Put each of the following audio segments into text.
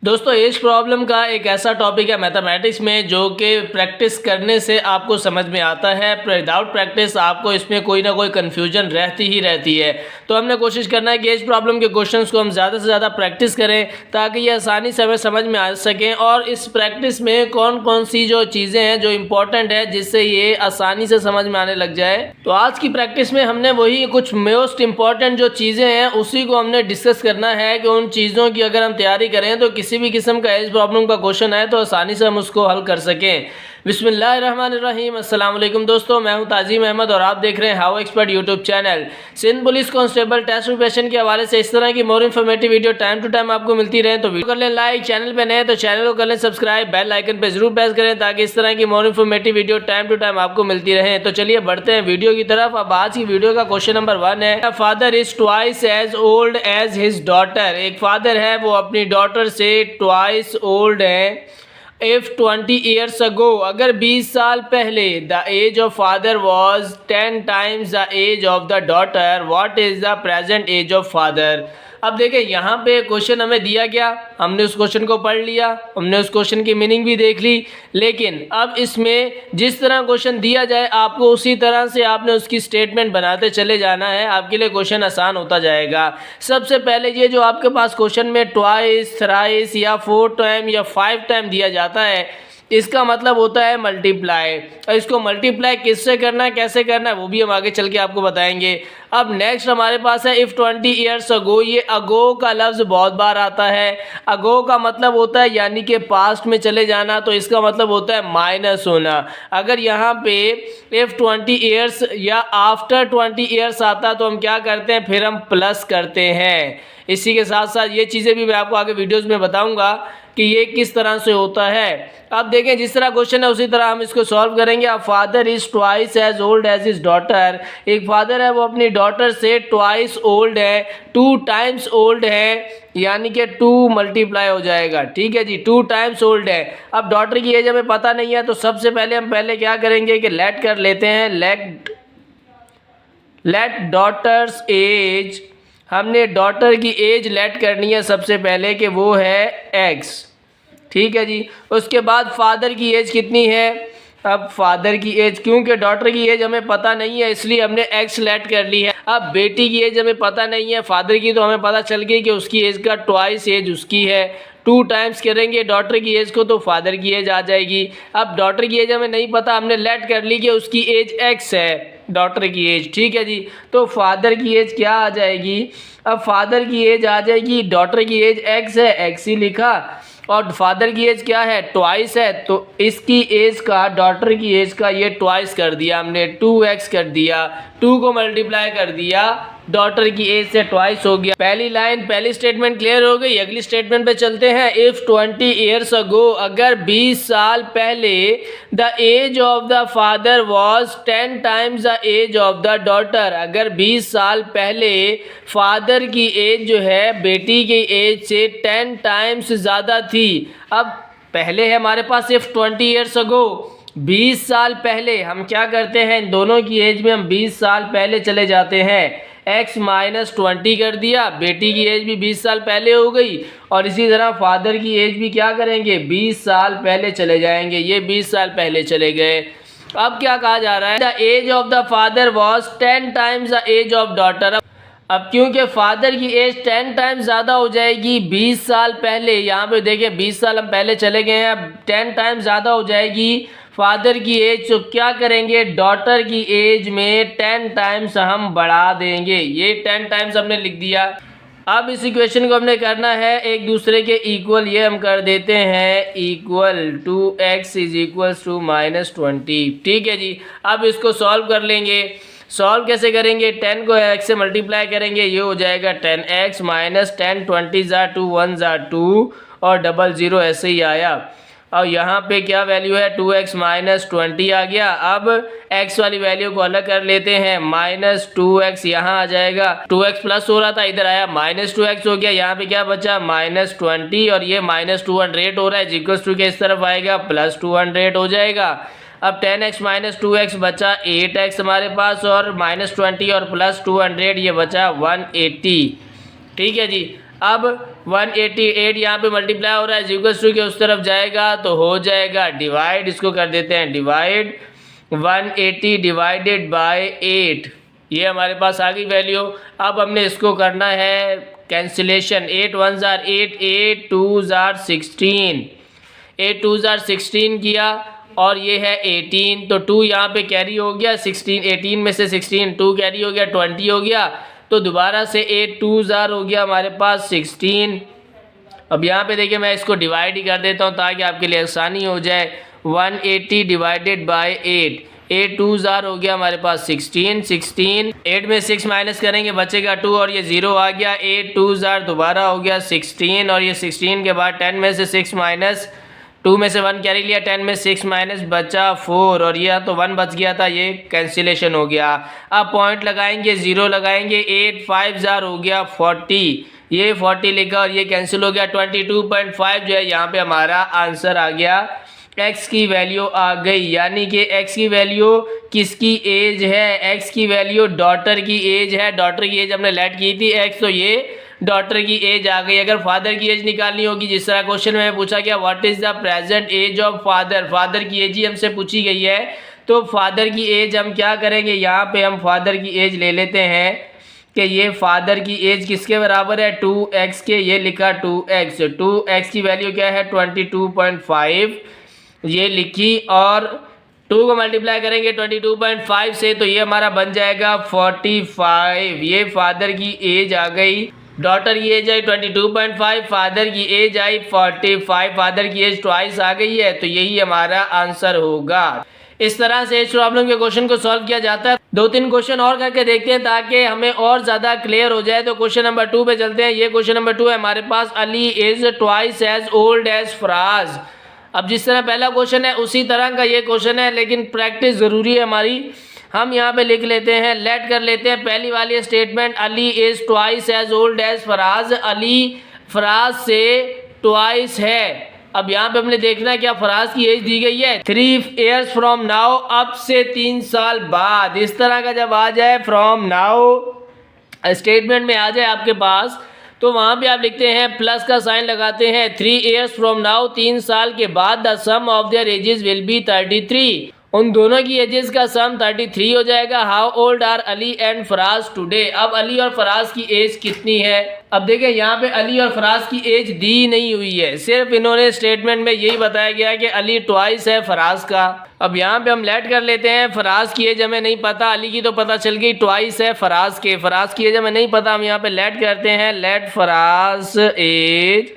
दोस्तों as problem का एक ऐसा टॉपिक है मैथमेटिक्स में जो कि प्रैक्टिस करने से आपको समझ में आता है। विदाउट प्रैक्टिस आपको इसमें कोई ना कोई कन्फ्यूजन रहती है। तो हमने कोशिश करना है कि एज प्रॉब्लम के क्वेश्चंस को हम ज़्यादा से ज़्यादा प्रैक्टिस करें ताकि ये आसानी से हमें समझ में आ सकें और इस प्रैक्टिस में कौन कौन सी जो चीज़ें हैं जो इम्पोर्टेंट है जिससे ये आसानी से समझ में आने लग जाए। तो आज की प्रैक्टिस में हमने वही कुछ मोस्ट इम्पॉर्टेंट जो चीज़ें हैं उसी को हमने डिस्कस करना है कि उन चीज़ों की अगर हम तैयारी करें तो किसी भी किस्म का एज प्रॉब्लम का क्वेश्चन है तो आसानी से हम उसको हल कर सकें। बिस्मिल्लाहिर्रहमानिर्रहीम। अस्सलाम वालेकुम दोस्तों, मैं हूं ताजीम अहमद और आप देख रहे हैं how expert YouTube channel. Sindh police constable test preparation के हवाले से इस तरह की more informative video time to time आपको मिलती रहे तो वीडियो कर लें लाइक, चैनल पे नए तो चैनल को कर लें सब्सक्राइब, बेल आइकन पे जरूर प्रेस करें ताकि इस तरह की more informative video time to time आपको मिलती रहे। तो चलिए बढ़ते हैं वीडियो की तरफ। अब आज की वीडियो का क्वेश्चन नंबर 1 है, father is twice as old as his daughter. एक फादर है वो अपनी डॉटर से ट्वाइस ओल्ड है। If 20 years ago, अगर 20 साल पहले the age of father was 10 times the age of the daughter, what is the present age of father? अब देखें यहाँ पे क्वेश्चन हमें दिया गया, हमने उस क्वेश्चन को पढ़ लिया, हमने उस क्वेश्चन की मीनिंग भी देख ली, लेकिन अब इसमें जिस तरह क्वेश्चन दिया जाए आपको उसी तरह से आपने उसकी स्टेटमेंट बनाते चले जाना है। आपके लिए क्वेश्चन आसान होता जाएगा। सबसे पहले ये जो आपके पास क्वेश्चन में ट्वाइस, थ्राइस या 4 टाइम या 5 टाइम दिया जाता है, इसका मतलब होता है मल्टीप्लाई। और इसको मल्टीप्लाई किससे करना है, कैसे करना है, वो भी हम आगे चल के आपको बताएंगे। अब नेक्स्ट हमारे पास है इफ़ 20 ईयर्स अगो। ये अगो का लफ्ज़ बहुत बार आता है। अगो का मतलब होता है यानी कि पास्ट में चले जाना, तो इसका मतलब होता है माइनस होना। अगर यहाँ पे इफ़ 20 ईयर्स या आफ्टर 20 ईयर्स आता तो हम क्या करते हैं, फिर हम प्लस करते हैं। इसी के साथ साथ ये चीज़ें भी मैं आपको आगे वीडियोस में बताऊंगा कि ये किस तरह से होता है। अब देखें जिस तरह क्वेश्चन है उसी तरह हम इसको सॉल्व करेंगे। अब father is twice as old as his daughter. एक फादर है वो अपनी डॉटर से ट्वाइस ओल्ड है, 2 टाइम्स ओल्ड है, यानी कि 2 मल्टीप्लाई हो जाएगा। ठीक है जी, 2 टाइम्स ओल्ड है। अब डॉटर की एज हमें पता नहीं है तो सबसे पहले हम क्या करेंगे कि लेट कर लेते हैं। लेट डॉटर्स एज, हमने डॉटर की एज लेट करनी है सबसे पहले कि वो है x। ठीक है जी, उसके बाद फादर की एज कितनी है। अब फादर की एज, क्योंकि डॉटर की एज हमें पता नहीं है इसलिए हमने x लेट कर ली है। अब बेटी की एज हमें पता नहीं है, फादर की तो हमें पता चल गई कि उसकी एज का ट्वाइस एज उसकी है। 2 टाइम्स करेंगे डॉटर की एज को तो फादर की एज आ जाएगी। अब डॉटर की एज हमें नहीं पता, हमने लेट कर ली कि उसकी एज x है, डॉटर की एज। ठीक है जी, तो फादर की एज क्या आ जाएगी। अब फादर की एज आ जाएगी, डॉटर की एज x है, x ही लिखा, और फादर की एज क्या है, ट्वाइस है, तो इसकी एज का, डॉटर की एज का ये ट्वाइस कर दिया हमने, 2x कर दिया, 2 को मल्टीप्लाई कर दिया, डॉटर की एज से ट्वाइस हो गया। पहली लाइन, पहली स्टेटमेंट क्लियर हो गई। अगली स्टेटमेंट पे चलते हैं। इफ़ 20 ईयर्स अगो, अगर 20 साल पहले the age of the father was 10 times the age of the daughter. अगर 20 साल पहले फादर की एज जो है बेटी की एज से 10 टाइम्स ज़्यादा थी। अब पहले है हमारे पास इफ़ 20 ईयर्स अगो, 20 साल पहले। हम क्या करते हैं, इन दोनों की एज में हम 20 साल पहले चले जाते हैं। x माइनस 20 कर दिया, बेटी की एज भी 20 साल पहले हो गई, और इसी तरह फादर की एज भी क्या करेंगे, 20 साल पहले चले जाएंगे। ये 20 साल पहले चले गए। अब क्या कहा जा रहा है, the age of the father was 10 times the age of daughter. अब क्योंकि फादर की एज 10 टाइम्स ज़्यादा हो जाएगी 20 साल पहले, यहाँ पे देखें 20 साल हम पहले चले गए हैं, अब 10 टाइम्स ज़्यादा हो जाएगी फादर की एज, तो क्या करेंगे, डॉटर की एज में 10 टाइम्स हम बढ़ा देंगे। ये 10 टाइम्स हमने लिख दिया। अब इस इक्वेशन को हमने करना है एक दूसरे के इक्वल, ये हम कर देते हैं equal to x is equals to -20। ठीक है जी, अब इसको सॉल्व कर लेंगे। सॉल्व कैसे करेंगे, 10 को x से मल्टीप्लाई करेंगे, ये हो जाएगा 10x माइनस 10, 20 ज़ा 2, 1 ज़ा 2 और 00 ऐसे ही आया। और यहाँ पे क्या वैल्यू है, 2x माइनस 20 आ गया। अब x वाली वैल्यू को अलग कर लेते हैं, -2x यहाँ आ जाएगा। 2x प्लस हो रहा था, इधर आया -2x हो गया। यहाँ पे क्या बचा, -20, और ये -200 हो रहा है, इक्वल्स टू के इस तरफ आएगा, +200 हो जाएगा। अब 10x माइनस 2x बचा 8x हमारे पास, और -20 और +200 ये बचा 180। ठीक है जी, अब 188 यहाँ पे मल्टीप्लाई हो रहा है इक्वल्स टू के उस तरफ जाएगा तो हो जाएगा डिवाइड, इसको कर देते हैं डिवाइड 180 डिवाइडेड बाय 8, ये हमारे पास आ गई वैल्यू। अब हमने इसको करना है कैंसिलेशन, 8 1 जार 8, 8 2 जार 16, 8 2 जार 16 किया और ये है 18, तो 2 यहाँ पे कैरी हो गया, 16 18 में से 16 2 कैरी हो गया 20 हो गया, तो दोबारा से 8 2 जार हो गया हमारे पास 16। अब यहाँ पे देखिए मैं इसको डिवाइड ही कर देता हूँ ताकि आपके लिए आसानी हो जाए। 180 डिवाइडेड बाय 8, 8 2 जार हो गया हमारे पास 16, 16 8 में 6 माइनस करेंगे बचेगा 2 और ये 0 आ गया, 8 2 जार दोबारा हो गया 16 और ये 16 के बाद 10 में से 6 माइनस 2 में से 1 कैरी लिया, 10 में 6 माइनस बचा 4 और यह तो 1 बच गया था, ये कैंसिलेशन हो गया। अब पॉइंट लगाएंगे 0 लगाएंगे, 8 5 जार हो गया 40, ये 40 लिखा और ये कैंसिल हो गया, 22.5 जो है यहाँ पे हमारा आंसर आ गया, x की वैल्यू आ गई। यानी कि x की वैल्यू किसकी एज है, x की वैल्यू डॉटर की एज है, डॉटर की एज हमने लेट की थी x, तो ये डॉटर की एज आ गई। अगर फादर की एज निकालनी होगी, जिस तरह क्वेश्चन में पूछा गया what is the present age of father, father की एज ही हमसे पूछी गई है, तो फादर की एज हम क्या करेंगे, यहाँ पे हम फादर की एज ले लेते हैं कि ये फादर की एज किसके बराबर है 2x के, ये लिखा 2x, 2x की वैल्यू क्या है 22.5 ये लिखी और 2 को मल्टीप्लाई करेंगे 22.5 से तो ये हमारा बन जाएगा 45, ये फादर की एज आ गई। डॉटर की एज आई 22.5, फादर की एज आई 45, फादर की एज ट्वाइस आ गई है, तो यही हमारा आंसर होगा। इस तरह से इस प्रॉब्लम के क्वेश्चन को सॉल्व किया जाता है। 2-3 क्वेश्चन और करके देखते हैं ताकि हमें और ज़्यादा क्लियर हो जाए। तो क्वेश्चन नंबर 2 पे चलते हैं। ये क्वेश्चन नंबर 2 है हमारे पास, Ali is twice as old as Faraz. अब जिस तरह पहला क्वेश्चन है उसी तरह का ये क्वेश्चन है, लेकिन प्रैक्टिस ज़रूरी है हमारी। हम यहाँ पे लिख लेते हैं, लेट कर लेते हैं पहली वाली statement, Ali is twice as old as Faraz, Ali Faraz से ट्वाइस है। अब यहाँ पे हमने देखना है क्या फराज की एज दी गई है 3 years फ्रॉम नाउ, अब से 3 साल बाद। इस तरह का जब आ जाए फ्रॉम नाउ स्टेटमेंट में आ जाए आपके पास, तो वहाँ पे आप लिखते हैं प्लस का साइन लगाते हैं 3 years फ्रॉम नाउ, 3 साल के बाद, the sum of their ages will be 33, उन दोनों की एजेस का सम 33 हो जाएगा। How old are Ali and Faraz today, अब अली और फराज की एज कितनी है। अब देखें यहाँ पे अली और फराज की एज दी नहीं हुई है, सिर्फ इन्होंने स्टेटमेंट में यही बताया गया है कि अली ट्वाइस है फराज का। अब यहाँ पे हम लेट कर लेते हैं, फराज की एज हमें नहीं पता, अली की तो पता चल गई, ट्वाइस है फराज के, फराज की एज हमें नहीं पता। हम यहाँ पे लेट करते हैं, लेट फराज एज,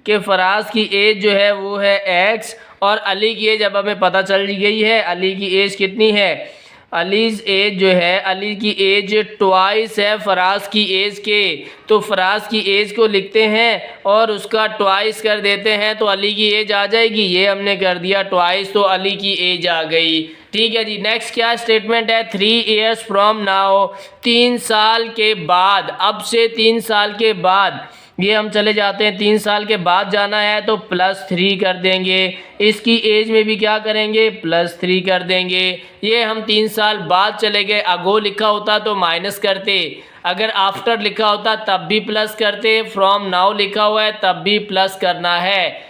कि फराज की एज जो है वो है x और अली की एज अब हमें पता चल गई है, अली की एज कितनी है, अलीज एज जो है, अली की एज ट्वाइस है फराज की एज के, तो फराज की एज को लिखते हैं और उसका ट्वाइस कर देते हैं तो अली की एज आ जाएगी। ये हमने कर दिया ट्वाइस, तो अली की एज आ गई। ठीक है जी, नेक्स्ट क्या स्टेटमेंट है, 3 years फ्रॉम नाउ, 3 साल के बाद, अब से 3 साल के बाद, ये हम चले जाते हैं 3 साल के बाद जाना है तो +3 कर देंगे, इसकी एज में भी क्या करेंगे +3 कर देंगे। ये हम 3 साल बाद चले गए, अगो लिखा होता तो माइनस करते, अगर आफ्टर लिखा होता तब भी प्लस करते, फ्रॉम नाउ लिखा हुआ है तब भी प्लस करना है।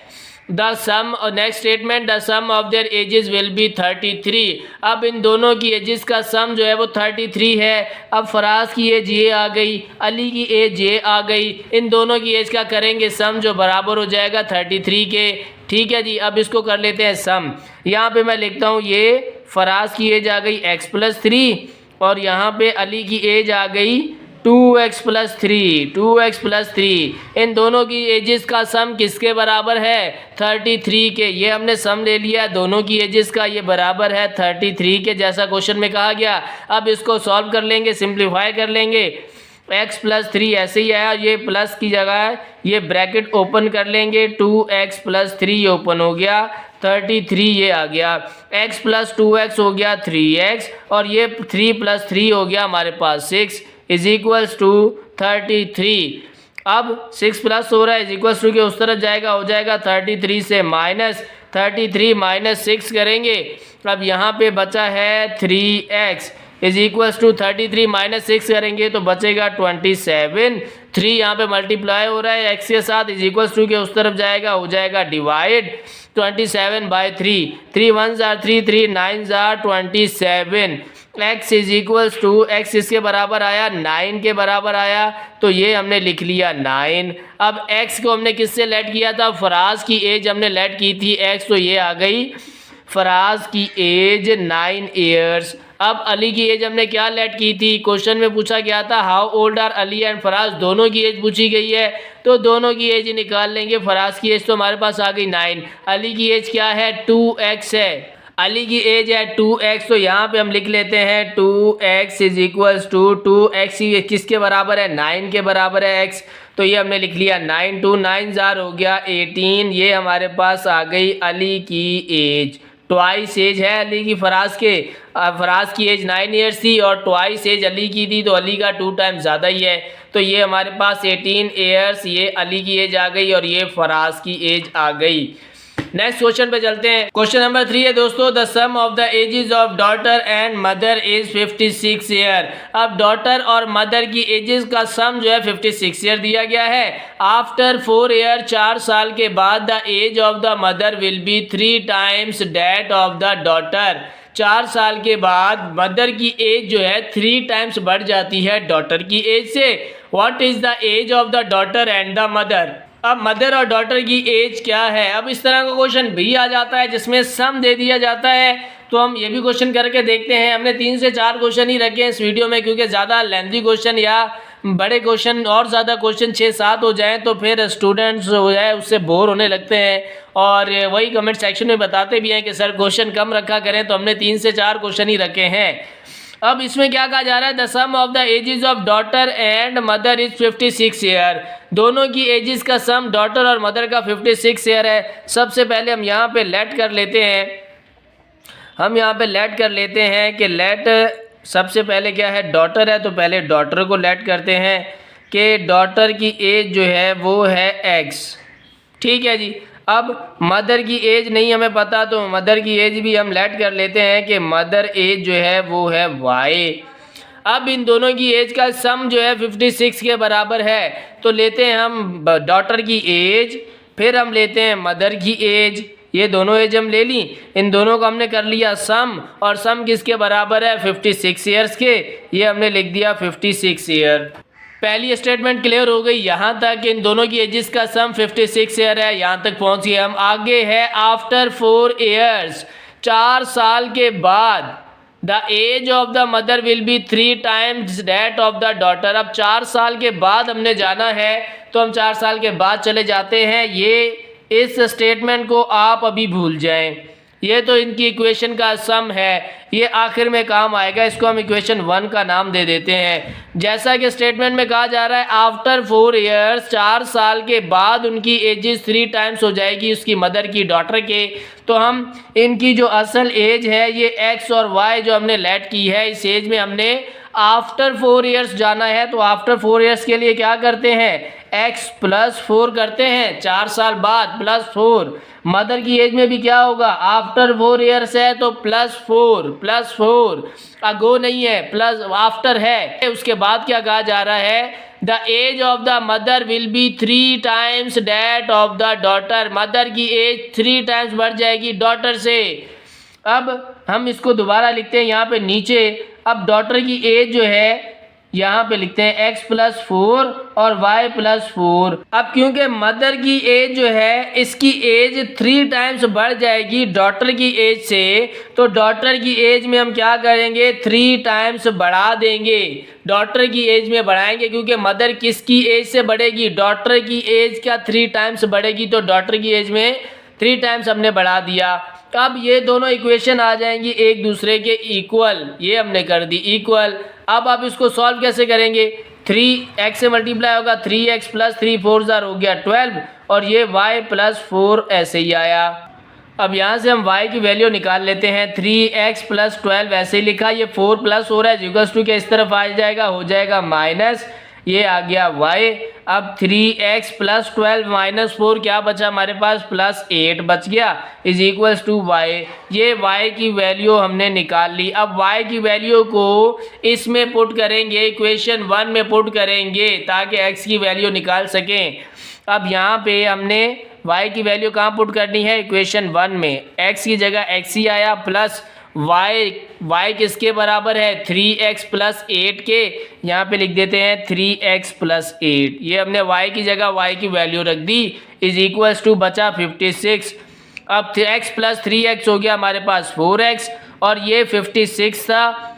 The sum, next statement, the sum of their ages will be 33, अब इन दोनों की एजेस का सम जो है वो 33 है। अब फराज की एज ये आ गई, अली की एज ये आ गई, इन दोनों की एज का करेंगे सम जो बराबर हो जाएगा 33 के। ठीक है जी, अब इसको कर लेते हैं सम। यहाँ पे मैं लिखता हूँ ये फराज की एज आ गई x + 3 और यहाँ पे अली की एज आ गई 2x + 3, 2x + 3, इन दोनों की एजेस का सम किसके बराबर है 33 के। ये हमने सम ले लिया है दोनों की एजेस का, ये बराबर है 33 के, जैसा क्वेश्चन में कहा गया। अब इसको सॉल्व कर लेंगे, सिंप्लीफाई कर लेंगे, x + 3 ऐसे ही आया, ये प्लस की जगह ये ब्रैकेट ओपन कर लेंगे, 2x + 3 ओपन हो गया, 33 ये आ गया, x + 2x हो गया 3x और ये 3 + 3 हो गया हमारे पास 6 = 33। अब 6 प्लस हो रहा है = के उस तरफ जाएगा, हो जाएगा 33 से -33 -6 करेंगे। अब यहाँ पे बचा है 3x, is equals to 33 minus 6 करेंगे तो बचेगा 27। 3 यहाँ पे मल्टीप्लाई हो रहा है x के साथ, इज इक्वल्स टू के उस तरफ जाएगा, हो जाएगा divide 27/3। 3 1s are 3, 3 9s are 27। x is equals to x इसके बराबर आया 9 के बराबर आया, तो ये हमने लिख लिया 9। अब x को हमने किससे लेट किया था, फराज की एज हमने लेट की थी x, तो ये आ गई फराज की एज 9 ईयर्स। अब अली की एज हमने क्या लेट की थी, क्वेश्चन में पूछा गया था how old are Ali and Faraz, दोनों की एज पूछी गई है तो दोनों की एज निकाल लेंगे। फराज की एज तो हमारे पास आ गई 9, अली की एज क्या है 2x है, अली की एज है 2x, तो यहाँ पे हम लिख लेते हैं 2x is equals to 2x किसके बराबर है 9 के बराबर है x, तो ये हमने लिख लिया 9, 2 9 हो गया 18। ये हमारे पास आ गई अली की एज, ट्वाइस एज है अली की फराज के, फराज की एज 9 ईयर्स थी और ट्वाइस एज अली की थी, तो अली का 2 टाइम्स ज़्यादा ही है, तो ये हमारे पास 18 ईयर्स ये अली की एज आ गई और ये फराज की एज आ गई। नेक्स्ट क्वेश्चन पे चलते हैं। क्वेश्चन नंबर 3 है दोस्तों, the sum of the ages of daughter and mother is 56 year. अब डॉटर और मदर की एजेस का सम जो है 56 ईयर दिया गया है। आफ्टर 4 ईयर, 4 साल के बाद the age of the mother will be 3 times that of the daughter. 4 साल के बाद मदर की एज जो है 3 टाइम्स बढ़ जाती है डॉटर की एज से। What is the age of the daughter and the mother. अब मदर और डॉटर की एज क्या है। अब इस तरह का क्वेश्चन भी आ जाता है जिसमें सम दे दिया जाता है, तो हम ये भी क्वेश्चन करके देखते हैं। हमने 3 से 4 क्वेश्चन ही रखे हैं इस वीडियो में, क्योंकि ज़्यादा लेंथी क्वेश्चन या बड़े क्वेश्चन और ज़्यादा क्वेश्चन 6-7 हो जाएं तो फिर स्टूडेंट्स हो जाए उससे बोर होने लगते हैं, और वही कमेंट सेक्शन में बताते भी हैं कि सर क्वेश्चन कम रखा करें, तो हमने 3 से 4 क्वेश्चन ही रखे हैं। अब इसमें क्या कहा जा रहा है, the sum of the ages of daughter and mother is 56 year. दोनों की एजेस का सम डॉटर और मदर का 56 ईयर है। सबसे पहले हम यहाँ पे लेट कर लेते हैं, कि लेट सबसे पहले क्या है, डॉटर है, तो पहले डॉटर को लेट करते हैं कि डॉटर की एज जो है वो है x, ठीक है जी। अब मदर की एज नहीं हमें पता, तो मदर की एज भी हम लेट कर लेते हैं कि मदर एज जो है वो है y। अब इन दोनों की एज का सम जो है 56 के बराबर है, तो लेते हैं हम डॉटर की एज, फिर हम लेते हैं मदर की एज, ये दोनों एज हम ले ली, इन दोनों को हमने कर लिया सम, और सम किसके बराबर है 56 ईयर्स के, ये हमने लिख दिया 56 ईयर। पहली स्टेटमेंट क्लियर हो गई यहाँ तक कि इन दोनों की एजेस का सम 56 ईयर है, यहाँ तक पहुँच गए हम। आगे है आफ्टर 4 ईयर्स, 4 साल के बाद the age of the mother will be 3 times that of the daughter. अब 4 साल के बाद हमने जाना है, तो हम 4 साल के बाद चले जाते हैं। ये इस स्टेटमेंट को आप अभी भूल जाएं, ये तो इनकी इक्वेशन का सम है, ये आखिर में काम आएगा, इसको हम इक्वेशन 1 का नाम दे देते हैं। जैसा कि स्टेटमेंट में कहा जा रहा है आफ्टर 4 ईयर्स, 4 साल के बाद उनकी एजेस 3 टाइम्स हो जाएगी उसकी मदर की डॉटर के, तो हम इनकी जो असल एज है ये x और y जो हमने लेट की है, इस एज में हमने आफ्टर 4 ईयर्स जाना है, तो आफ्टर 4 ईयर्स के लिए क्या करते हैं, x + 4 करते हैं, 4 साल बाद +4। मदर की एज में भी क्या होगा, आफ्टर 4 ईयर्स है तो +4 अगो नहीं है, प्लस आफ्टर है। उसके बाद क्या कहा जा रहा है, the age of the mother will be 3 times that of the daughter. Mother की एज 3 टाइम्स बढ़ जाएगी डॉटर से। अब हम इसको दोबारा लिखते हैं यहाँ पे नीचे। अब डॉटर की एज जो है यहाँ पे लिखते हैं x + 4 और y + 4। अब क्योंकि मदर की एज जो है इसकी एज 3 टाइम्स बढ़ जाएगी डॉटर की एज से, तो डॉटर की एज में हम क्या करेंगे, 3 टाइम्स बढ़ा देंगे। डॉटर की एज में बढ़ाएंगे क्योंकि मदर किसकी एज से बढ़ेगी, डॉटर की एज का 3 टाइम्स बढ़ेगी, तो डॉटर की एज में 3 टाइम्स हमने बढ़ा दिया। अब ये दोनों इक्वेशन आ जाएंगी एक दूसरे के इक्वल, ये हमने कर दी इक्वल। अब आप इसको सॉल्व कैसे करेंगे, 3x से मल्टीप्लाई होगा, 3x + 3 4 हो गया 12, और ये y + 4 ऐसे ही आया। अब यहाँ से हम y की वैल्यू निकाल लेते हैं, 3x + 12 ऐसे ही लिखा, ये 4 + हो रहा है इक्वल्स टू के इस तरफ आ जाएगा, हो जाएगा माइनस, ये आ गया y। अब 3x प्लस 12 माइनस 4 क्या बचा हमारे पास, प्लस 8 बच गया, इज इक्वल्स टू y। ये y की वैल्यू हमने निकाल ली। अब y की वैल्यू को इसमें पुट करेंगे, इक्वेशन 1 में पुट करेंगे ताकि x की वैल्यू निकाल सकें। अब यहाँ पे हमने y की वैल्यू कहाँ पुट करनी है, इक्वेशन 1 में। x की जगह x ही आया, प्लस y किसके बराबर है, 3x प्लस 8 के। यहाँ पे लिख देते हैं 3x प्लस 8। ये हमने y की जगह y की वैल्यू रख दी, इज इक्वल्स टू बचा 56। अब x प्लस 3x हो गया हमारे पास 4x, और ये 56 था।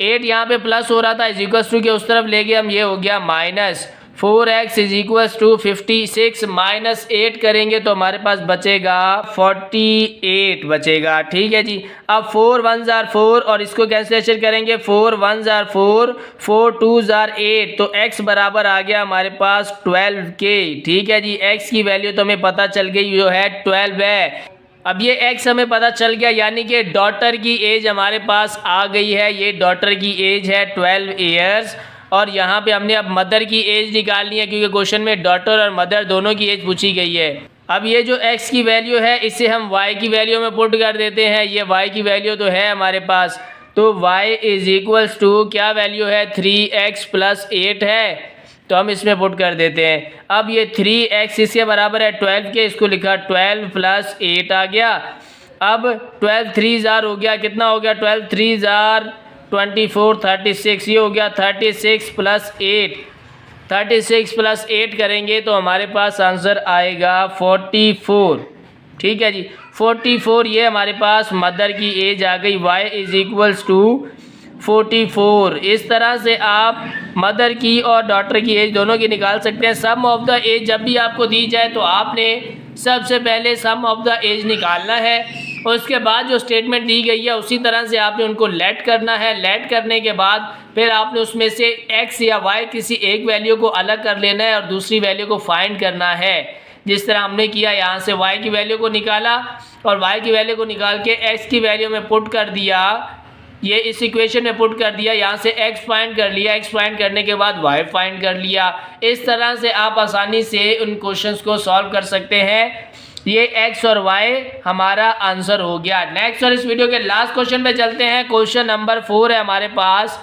8 यहाँ पे प्लस हो रहा था, इज इक्वल्स टू के उस तरफ ले गए हम, ये हो गया minus. 4x is equals to 56 minus 8 करेंगे तो हमारे पास बचेगा 48 बचेगा। ठीक है जी। अब 4 1 जार 4 और इसको कैंसिलेशन करेंगे, 4 1 जार 4, 4 2 जार 8, तो x बराबर आ गया हमारे पास 12 के। ठीक है जी। x की वैल्यू तो हमें पता चल गई, जो है 12 है। अब ये x हमें पता चल गया, यानी कि डॉटर की एज हमारे पास आ गई है। ये डॉटर की एज है 12 ईयर्स, और यहाँ पे हमने अब मदर की एज निकालनी है, क्योंकि क्वेश्चन में डॉटर और मदर दोनों की एज पूछी गई है। अब ये जो x की वैल्यू है इसे हम y की वैल्यू में पुट कर देते हैं। ये y की वैल्यू तो है हमारे पास, तो y इज इक्वल्स टू क्या वैल्यू है, 3x प्लस 8 है, तो हम इसमें पुट कर देते हैं। अब ये 3x इसके बराबर है 12 के, इसको लिखा 12 प्लस 8 आ गया। अब 12 3 जार हो गया, कितना हो गया, 12 3 जार 24 36, ये हो गया 36 प्लस 8। 36 प्लस 8 करेंगे तो हमारे पास आंसर आएगा 44। ठीक है जी। 44 ये हमारे पास मदर की एज आ गई, y इज इक्वल्स टू 44। इस तरह से आप मदर की और डॉटर की एज दोनों की निकाल सकते हैं। सम ऑफ द एज जब भी आपको दी जाए तो आपने सबसे पहले सम ऑफ द एज निकालना है, और उसके बाद जो स्टेटमेंट दी गई है उसी तरह से आपने उनको लेट करना है। लेट करने के बाद फिर आपने उसमें से x या y किसी एक वैल्यू को अलग कर लेना है और दूसरी वैल्यू को फाइंड करना है, जिस तरह हमने किया। यहाँ से y की वैल्यू को निकाला और y की वैल्यू को निकाल के x की वैल्यू में पुट कर दिया, ये इस इक्वेशन में पुट कर दिया। यहाँ से x फाइंड कर लिया, x फाइंड करने के बाद y फाइंड कर लिया। इस तरह से आप आसानी से उन क्वेश्चंस को सॉल्व कर सकते हैं। ये x और y हमारा आंसर हो गया। नेक्स्ट और इस वीडियो के लास्ट क्वेश्चन पे चलते हैं। क्वेश्चन नंबर 4 है हमारे पास।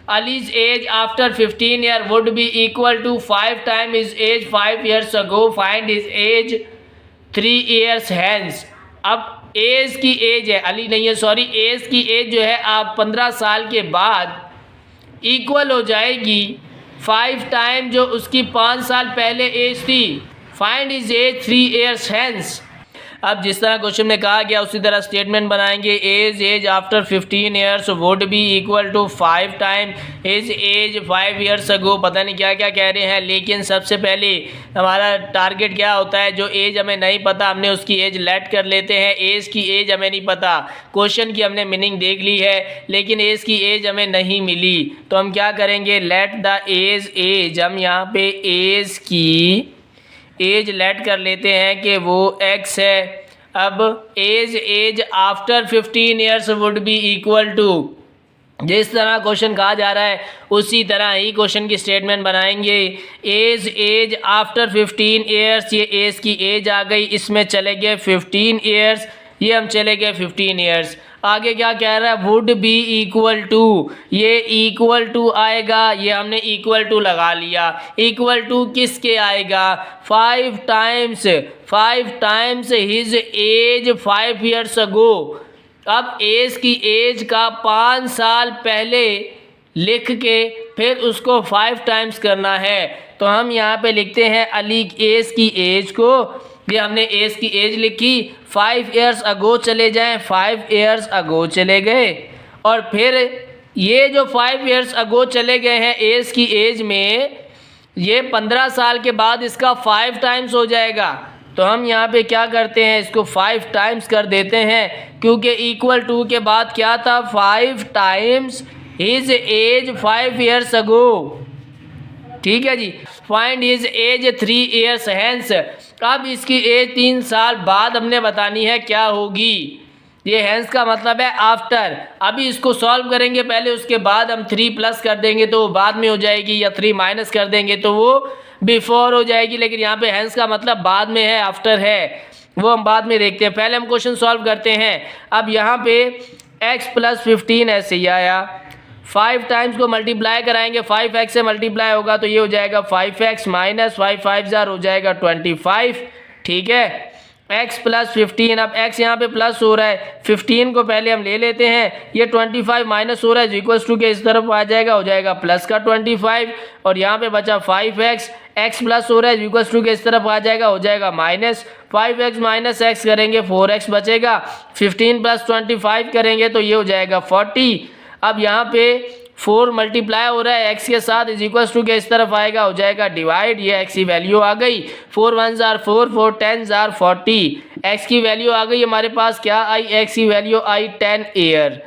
Ali's age after 15 year would be equal to 5 time his age 5 years ago, find his age 3 years hence. अब एज की एज है, अली नहीं है सॉरी, एज की एज जो है आप 15 साल के बाद इक्वल हो जाएगी 5 टाइम जो उसकी 5 साल पहले एज थी। Find is age 3 years hence. अब जिस तरह क्वेश्चन में कहा गया उसी तरह स्टेटमेंट बनाएंगे। Age after 15 years would be equal to 5 time his age 5 years ago. पता नहीं क्या क्या कह रहे हैं, लेकिन सबसे पहले हमारा टारगेट क्या होता है, जो एज हमें नहीं पता हमने उसकी एज लेट कर लेते हैं। एज की एज हमें नहीं पता, क्वेश्चन की हमने मीनिंग देख ली है लेकिन एज की एज हमें नहीं मिली, तो हम क्या करेंगे, लेट द एज। हम यहाँ पे एज की एज लेट कर लेते हैं कि वो x है। अब age after 15 years would be equal to, जिस तरह क्वेश्चन कहा जा रहा है उसी तरह ही क्वेश्चन की स्टेटमेंट बनाएंगे। एज आफ्टर 15 ईयर्स, ये एज की एज आ गई, इसमें चले गए 15 ईयर्स, ये हम चले गए 15 ईयर्स। आगे क्या कह रहा है, वुड बी इक्वल टू, ये इक्वल टू आएगा, ये हमने इक्वल टू लगा लिया। इक्वल टू किसके आएगा, 5 टाइम्स हिज एज 5 ईयर्स अगो। अब एज की एज का 5 साल पहले लिख के फिर उसको 5 टाइम्स करना है, तो हम यहाँ पे लिखते हैं अली एज की एज को, ये हमने एज की एज लिखी, 5 ईयर्स अगो चले जाएं, 5 ईयर्स अगो चले गए, और फिर ये जो 5 ईयर्स अगो चले गए हैं एज की एज में, ये 15 साल के बाद इसका 5 टाइम्स हो जाएगा। तो हम यहाँ पे क्या करते हैं, इसको 5 टाइम्स कर देते हैं, क्योंकि इक्वल टू के बाद क्या था, 5 times his age 5 years ago. ठीक है जी। Find his age 3 years hence. अब इसकी एज 3 साल बाद हमने बतानी है क्या होगी। ये हैंस का मतलब है आफ्टर। अभी इसको सॉल्व करेंगे पहले, उसके बाद हम 3 प्लस कर देंगे तो वो बाद में हो जाएगी, या 3 माइनस कर देंगे तो वो बिफोर हो जाएगी। लेकिन यहाँ पे हैंस का मतलब बाद में है, आफ्टर है, वो हम बाद में देखते हैं। पहले हम क्वेश्चन सॉल्व करते हैं। अब यहाँ पे x + 15 ऐसे ही आया, 5 टाइम्स को मल्टीप्लाई कराएंगे, 5x से मल्टीप्लाई होगा तो ये हो जाएगा 5x माइनस 5 5 जार हो जाएगा 25। ठीक है, x + 15, अब x यहाँ पे प्लस हो रहा है, 15 को पहले हम ले लेते हैं, ये 25 माइनस हो रहा है इक्वल्स टू के इस तरफ आ जाएगा, हो जाएगा प्लस का 25, और यहाँ पे बचा 5x, x प्लस हो रहा है इक्वल्स टू के इस तरफ आ जाएगा, हो जाएगा माइनस 5x माइनस x करेंगे 4x बचेगा, 15 + 25 करेंगे तो ये हो जाएगा 40। अब यहाँ पे 4 मल्टीप्लाई हो रहा है x के साथ इक्वल्स टू के इस तरफ आएगा, हो जाएगा डिवाइड, ये x की वैल्यू आ गई, 4 1 जार 4, 4 10 जार 40, x की वैल्यू आ गई हमारे पास, क्या आई, x की वैल्यू आई 10 ईयर।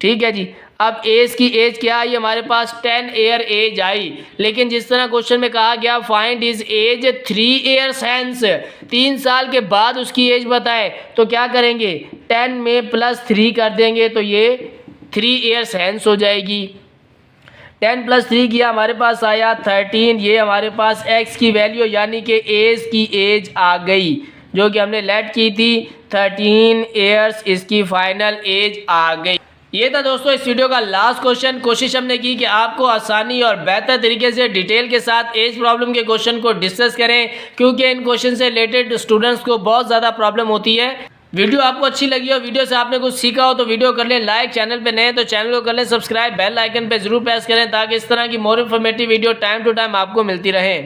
ठीक है जी, अब एज की एज क्या आई हमारे पास, 10 ईयर एज आई। लेकिन जिस तरह क्वेश्चन में कहा गया find his age 3 years hence, 3 साल के बाद उसकी एज बताए, तो क्या करेंगे, 10 में +3 कर देंगे तो ये 3 ईयर्स हैंस हो जाएगी। 10 + 3 किया, हमारे पास आया 13, ये हमारे पास x की वैल्यू यानी कि एज की एज आ गई, जो कि हमने लेट की थी 13 ईयर्स, इसकी फाइनल एज आ गई। ये था दोस्तों इस वीडियो का लास्ट क्वेश्चन। कोशिश हमने की कि आपको आसानी और बेहतर तरीके से डिटेल के साथ एज प्रॉब्लम के क्वेश्चन को डिस्कस करें, क्योंकि इन क्वेश्चन से रिलेटेड स्टूडेंट्स को बहुत ज़्यादा प्रॉब्लम होती है। वीडियो आपको अच्छी लगी हो, वीडियो से आपने कुछ सीखा हो तो वीडियो कर लें लाइक, चैनल पे नए हैं तो चैनल को कर लें सब्सक्राइब, बेल आइकन पे जरूर प्रेस करें ताकि इस तरह की more informative video time to time आपको मिलती रहे।